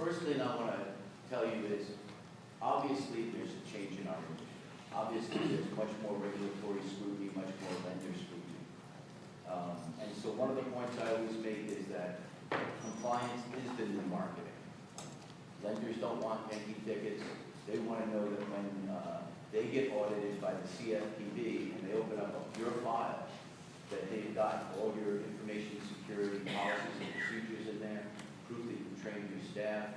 first thing I want to tell you is, obviously there's a change in our industry. Obviously there's much more regulatory scrutiny, much more lender scrutiny. And so one of the points I always make is that compliance is the new marketing. Lenders don't want empty tickets. They want to know that when they get audited by the CFPB and they open up your file, that they've got all your information security policies and procedures in there, proof that you trained your staff,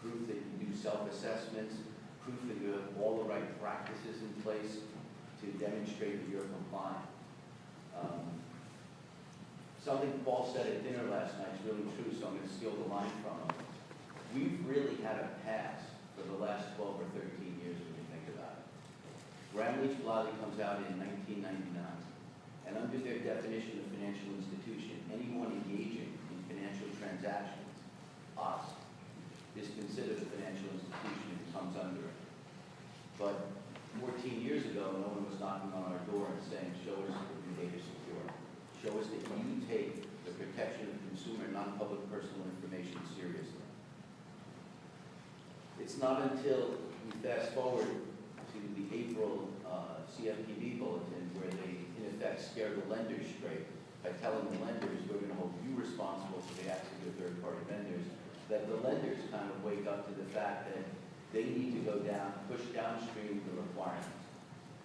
proof that you do self-assessments, proof that you have all the right practices in place to demonstrate that you're compliant. Something Paul said at dinner last night is really true, so I'm going to steal the line from him. We've really had a pass for the last 12 or 13 years when you think about it. Graham-Leach-Bliley comes out in 1999, and under their definition of financial institution, anyone engaging in financial transactions, us, is considered a financial institution and comes under it. But 14 years ago, no one was knocking on our door and saying, show us that your data is secure. Show us that you take the protection of consumer non-public personal information seriously. It's not until we fast forward to the April CFPB bulletin where they, in effect, scare the lenders straight by telling the lenders we're going to hold you responsible for the acts of your third-party vendors, that the lenders kind of wake up to the fact that they need to go down, push downstream the requirements.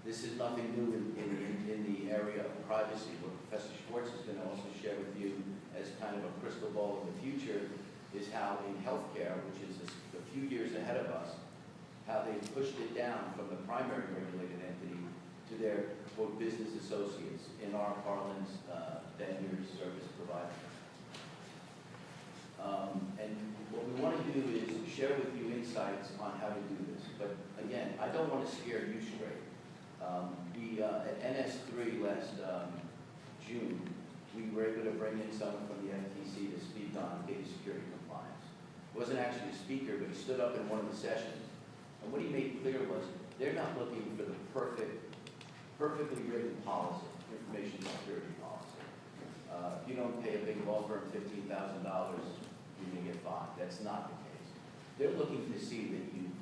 This is nothing new in the area of privacy. What Professor Schwartz is going to also share with you as kind of a crystal ball of the future is how in healthcare, which is a few years ahead of us, how they've pushed it down from the primary regulated entity to their, quote, business associates, in our parlance, vendors, service providers. And what we want to do is share with you insights on how to do this. But again, I don't want to scare you straight. At NS3 last June, we were able to bring in someone from the FTC to speak on data security compliance. He wasn't actually a speaker, but he stood up in one of the sessions. And what he made clear was they're not looking for the perfectly written policy, information security policy. If you don't pay a big law firm $15,000, you're going to get fined. That's not the case. They're looking to see that you've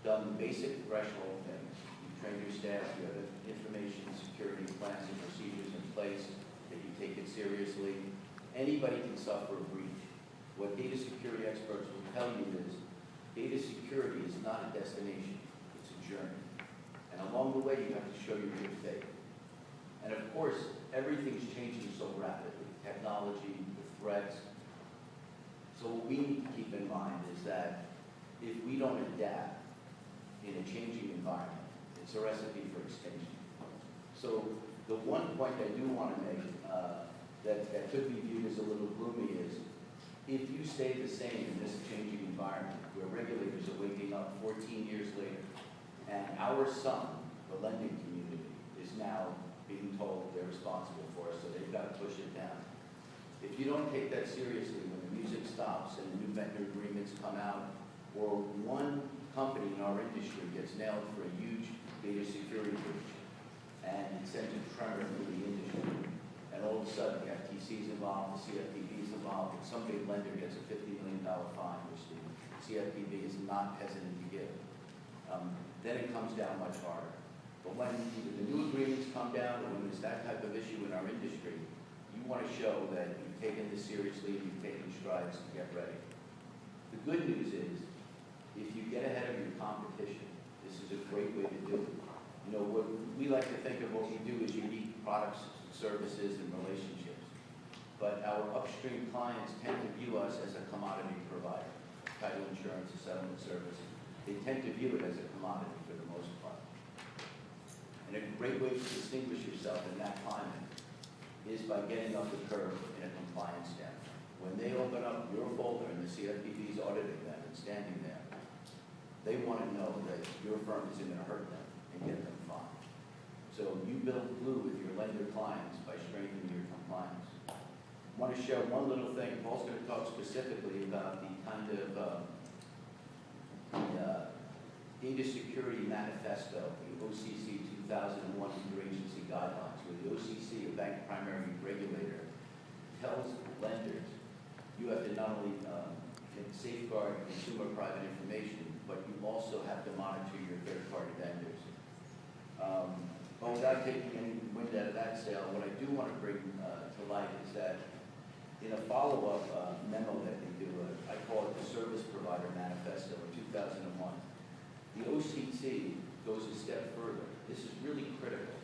done the basic threshold things. You've trained your staff, you have information security plans and procedures in place, that you take it seriously. Anybody can suffer a breach. What data security experts will tell you is data security is not a destination, it's a journey. And along the way, you have to show your good faith. And of course, everything's changing so rapidly. Technology, the threats. So what we need to keep in mind is that if we don't adapt in a changing environment, it's a recipe for extinction. So the one point I do want to make that could be viewed as a little gloomy is, if you stay the same in this changing environment, where regulators are waking up 14 years later, and our son, the lending community, is now being told they're responsible for us, so they've got to push it down. If you don't take that seriously, when the music stops and the new vendor agreements come out, or one company in our industry gets nailed for a huge data security breach, and it sends a tremor through the industry, and all of a sudden the FTC is involved, the CFPB is involved, and some big lender gets a $50 million fine, which the CFPB is not hesitant to give, then it comes down much harder. But when either the new agreements come down, or when there's that type of issue in our industry, you want to show that you've taken this seriously and you've taken strides to get ready. The good news is, if you get ahead of your competition, this is a great way to do it. You know, what we like to think of what we do as unique products, services, and relationships. But our upstream clients tend to view us as a commodity provider. Title insurance, a settlement service. They tend to view it as a commodity for the most part. And a great way to distinguish yourself in that climate is by getting up the curve in a compliance standpoint. When they open up your folder and the CFPB is auditing them and standing there, they want to know that your firm isn't going to hurt them and get them fined. So you build glue with your lender clients by strengthening your compliance. I want to share one little thing. Paul's going to talk specifically about the kind of data security manifesto, the OCC 2001 interagency guidelines, where the OCC, a bank primary regulator, tells lenders you have to not only, if can safeguard consumer private information, but you also have to monitor your third-party vendors. But without taking any wind out of that sail, what I do want to bring to light is that in a follow-up memo that they do, I call it the Service Provider Manifesto in 2001, the OCC goes a step further. This is really critical.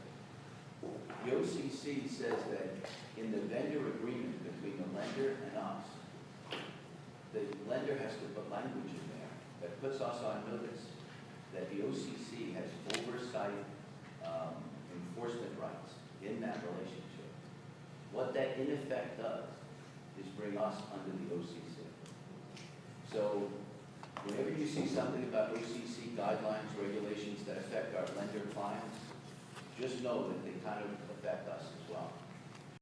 The OCC says that in the vendor agreement between the lender and us, the lender has to put language in there that puts us on notice that the OCC has oversight enforcement rights in that relationship. What that in effect does is bring us under the OCC. So whenever you see something about OCC guidelines, regulations that affect our lender clients, just know that they kind of affect us as well.